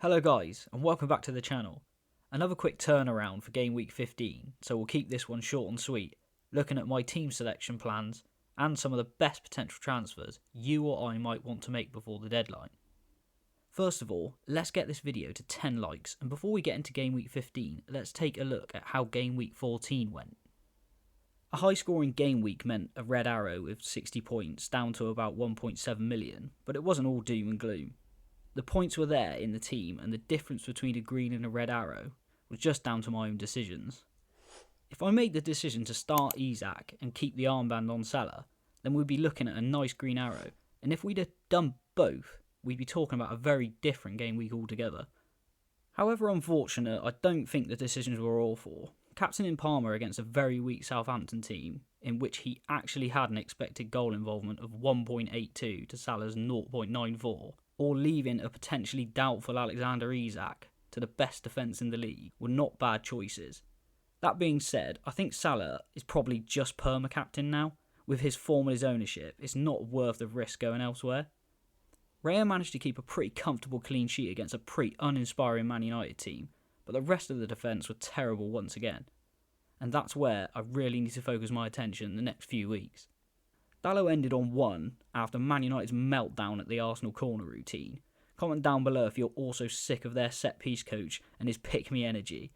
Hello guys, and welcome back to the channel. Another quick turnaround for game week 15, so we'll keep this one short and sweet, looking at my team selection plans and some of the best potential transfers you or I might want to make before the deadline. First of all, let's get this video to 10 likes, and before we get into game week 15, let's take a look at how game week 14 went. A high scoring game week meant a red arrow with 60 points down to about 1.7 million, but it wasn't all doom and gloom. The points were there in the team, and the difference between a green and a red arrow was just down to my own decisions. If I made the decision to start Isak and keep the armband on Salah, then we'd be looking at a nice green arrow, and if we'd have done both, we'd be talking about a very different game week altogether. However unfortunate, I don't think the decisions were awful. Captaining Palmer against a very weak Southampton team, in which he actually had an expected goal involvement of 1.82 to Salah's 0.94, or leaving a potentially doubtful Alexander Isak to the best defence in the league, were not bad choices. That being said, I think Salah is probably just perma-captain now. With his form and his ownership, it's not worth the risk going elsewhere. Raya managed to keep a pretty comfortable clean sheet against a pretty uninspiring Man United team, but the rest of the defence were terrible once again. And that's where I really need to focus my attention the next few weeks. Dalot ended on 1 after Man United's meltdown at the Arsenal corner routine. Comment down below if you're also sick of their set-piece coach and his pick-me energy.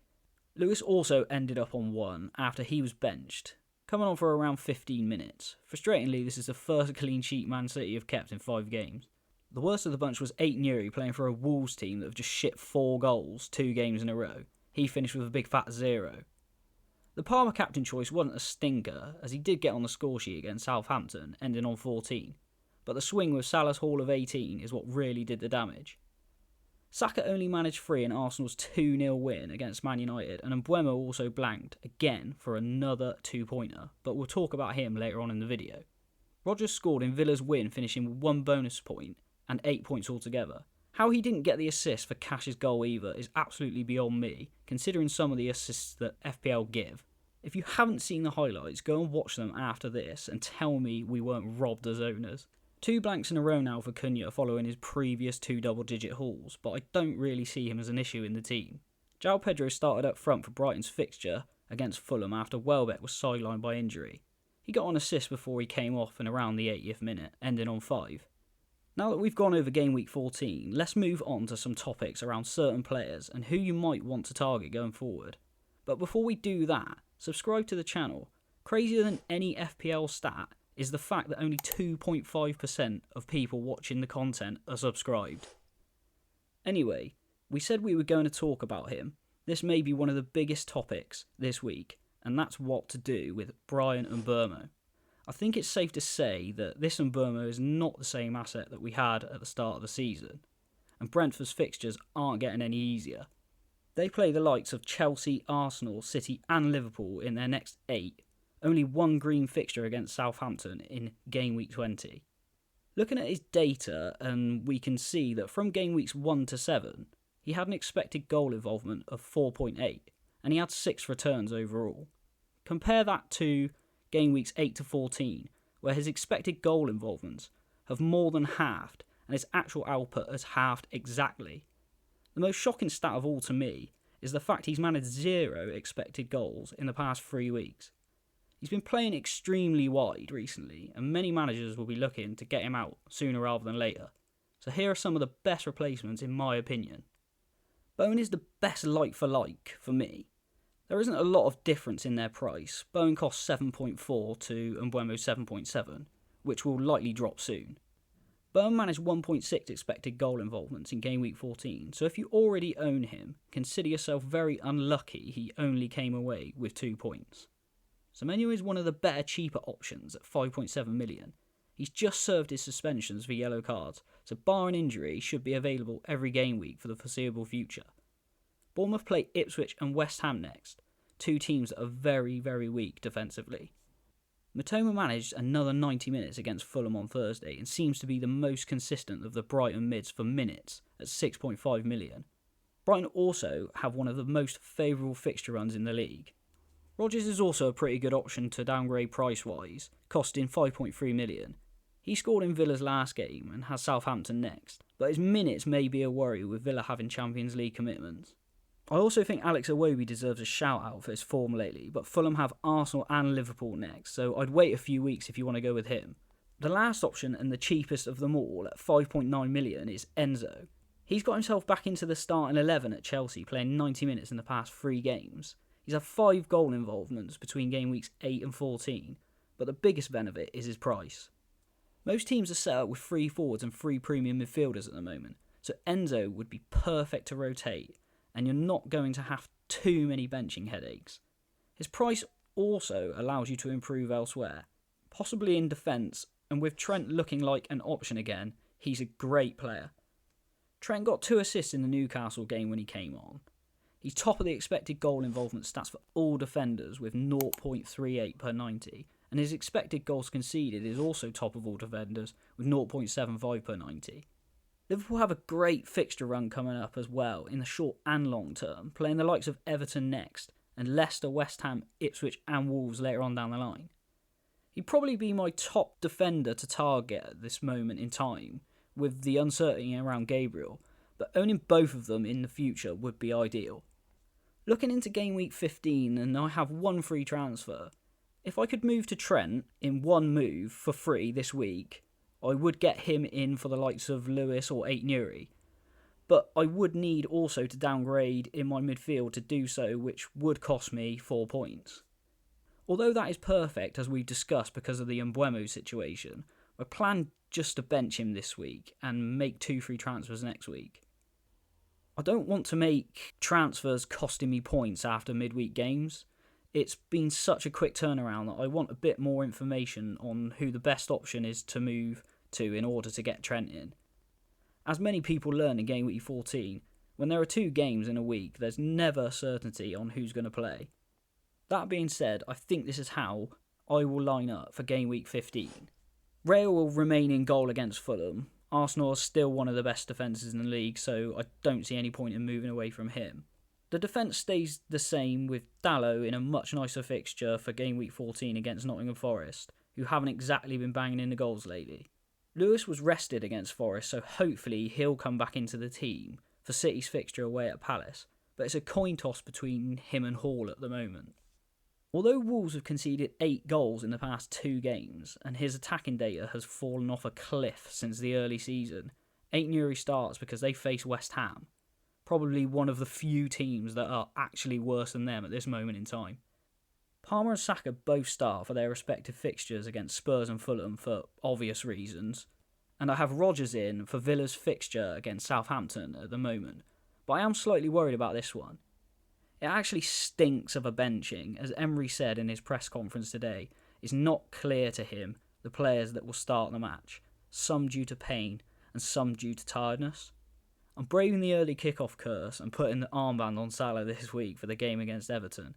Lewis also ended up on 1 after he was benched, coming on for around 15 minutes. Frustratingly, this is the first clean sheet Man City have kept in 5 games. The worst of the bunch was Aït-Nouri playing for a Wolves team that have just shipped 4 goals 2 games in a row. He finished with a big fat 0. The Palmer captain choice wasn't a stinker, as he did get on the score sheet against Southampton, ending on 14, but the swing with Salah's haul of 18 is what really did the damage. Saka only managed 3 in Arsenal's 2-0 win against Man United, and Mbeumo also blanked, again for another 2-pointer, but we'll talk about him later on in the video. Rodgers scored in Villa's win, finishing with 1 bonus point and 8 points altogether. How he didn't get the assist for Cash's goal either is absolutely beyond me, considering some of the assists that FPL give. If you haven't seen the highlights, go and watch them after this and tell me we weren't robbed as owners. 2 blanks in a row now for Cunha following his previous 2 double-digit hauls, but I don't really see him as an issue in the team. João Pedro started up front for Brighton's fixture against Fulham after Welbeck was sidelined by injury. He got an assist before he came off in around the 80th minute, ending on 5. Now that we've gone over game week 14, let's move on to some topics around certain players and who you might want to target going forward. But before we do that, subscribe to the channel. Crazier than any FPL stat is the fact that only 2.5% of people watching the content are subscribed. Anyway, we said we were going to talk about him. This may be one of the biggest topics this week, and that's what to do with Bryan Mbeumo. I think it's safe to say that this Mbeumo is not the same asset that we had at the start of the season, and Brentford's fixtures aren't getting any easier. They play the likes of Chelsea, Arsenal, City and Liverpool in their next 8, only 1 green fixture against Southampton in game week 20. Looking at his data, and we can see that from game weeks 1 to 7, he had an expected goal involvement of 4.8, and he had 6 returns overall. Compare that to game weeks 8 to 14, where his expected goal involvements have more than halved, and his actual output has halved exactly. The most shocking stat of all to me is the fact he's managed 0 expected goals in the past 3 weeks. He's been playing extremely wide recently, and many managers will be looking to get him out sooner rather than later. So here are some of the best replacements in my opinion. Bowen is the best like for like for me. There isn't a lot of difference in their price. Bowen costs 7.4 to Mbeumo 7.7, which will likely drop soon. Bowen managed 1.6 expected goal involvements in game week 14, so if you already own him, consider yourself very unlucky he only came away with 2 points. Semenyo is one of the better cheaper options at 5.7 million. He's just served his suspensions for yellow cards, so barring injury should be available every game week for the foreseeable future. Bournemouth play Ipswich and West Ham next, 2 teams that are very, very weak defensively. Mbeumo managed another 90 minutes against Fulham on Thursday and seems to be the most consistent of the Brighton mids for minutes at 6.5 million. Brighton also have one of the most favourable fixture runs in the league. Rodgers is also a pretty good option to downgrade price-wise, costing 5.3 million. He scored in Villa's last game and has Southampton next, but his minutes may be a worry with Villa having Champions League commitments. I also think uxjtwg deserves a shout out for his form lately, but Fulham have Arsenal and Liverpool next, so I'd wait a few weeks if you want to go with him. The last option and the cheapest of them all at 5.9 million is Enzo. He's got himself back into the starting 11 at Chelsea, playing 90 minutes in the past 3 games. He's had 5 goal involvements between game weeks 8 and 14, but the biggest benefit is his price. Most teams are set up with 3 forwards and 3 premium midfielders at the moment, so Enzo would be perfect to rotate, and you're not going to have too many benching headaches. His price also allows you to improve elsewhere, possibly in defence, and with Trent looking like an option again, he's a great player. Trent got 2 assists in the Newcastle game when he came on. He's top of the expected goal involvement stats for all defenders with 0.38 per 90, and his expected goals conceded is also top of all defenders with 0.75 per 90. Liverpool have a great fixture run coming up as well in the short and long term, playing the likes of Everton next, and Leicester, West Ham, Ipswich and Wolves later on down the line. He'd probably be my top defender to target at this moment in time, with the uncertainty around Gabriel, but owning both of them in the future would be ideal. Looking into game week 15 and I have 1 free transfer, if I could move to Trent in 1 move for free this week, I would get him in for the likes of Lewis or Ait-Nouri, but I would need also to downgrade in my midfield to do so, which would cost me 4 points. Although that is perfect as we've discussed because of the Mbeumo situation, I plan just to bench him this week and make 2 free transfers next week. I don't want to make transfers costing me points after midweek games. It's been such a quick turnaround that I want a bit more information on who the best option is to move to in order to get Trent in. As many people learn in game week 14, when there are 2 games in a week, there's never certainty on who's going to play. That being said, I think this is how I will line up for game week 15. Rail will remain in goal against Fulham. Arsenal are still one of the best defences in the league, so I don't see any point in moving away from him. The defence stays the same with Dalot in a much nicer fixture for game week 14 against Nottingham Forest, who haven't exactly been banging in the goals lately. Lewis was rested against Forest, so hopefully he'll come back into the team for City's fixture away at Palace, but it's a coin toss between him and Hall at the moment. Although Wolves have conceded 8 goals in the past 2 games, and his attacking data has fallen off a cliff since the early season, Ait-Nouri starts because they face West Ham, probably one of the few teams that are actually worse than them at this moment in time. Palmer and Saka both start for their respective fixtures against Spurs and Fulham for obvious reasons, and I have Rodgers in for Villa's fixture against Southampton at the moment, but I am slightly worried about this one. It actually stinks of a benching, as Emery said in his press conference today. It's not clear to him the players that will start the match, some due to pain and some due to tiredness. I'm braving the early kickoff curse and putting the armband on Salah this week for the game against Everton.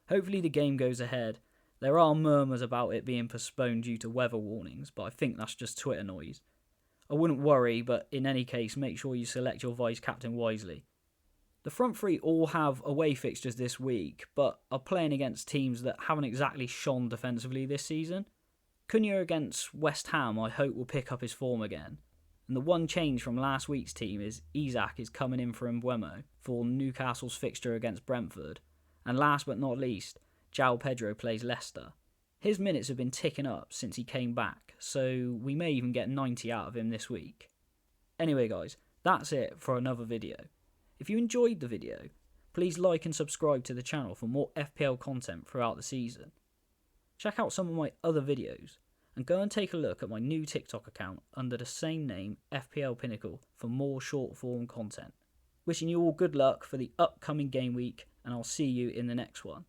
Hopefully the game goes ahead. There are murmurs about it being postponed due to weather warnings, but I think that's just Twitter noise. I wouldn't worry, but in any case make sure you select your vice-captain wisely. The front 3 all have away fixtures this week, but are playing against teams that haven't exactly shone defensively this season. Cunha against West Ham I hope will pick up his form again. And the one change from last week's team is Isak is coming in for Mbeumo for Newcastle's fixture against Brentford. And last but not least, João Pedro plays Leicester. His minutes have been ticking up since he came back, so we may even get 90 out of him this week. Anyway guys, that's it for another video. If you enjoyed the video, please like and subscribe to the channel for more FPL content throughout the season. Check out some of my other videos, and go and take a look at my new TikTok account under the same name, FPL Pinnacle, for more short form content. Wishing you all good luck for the upcoming game week, and I'll see you in the next one.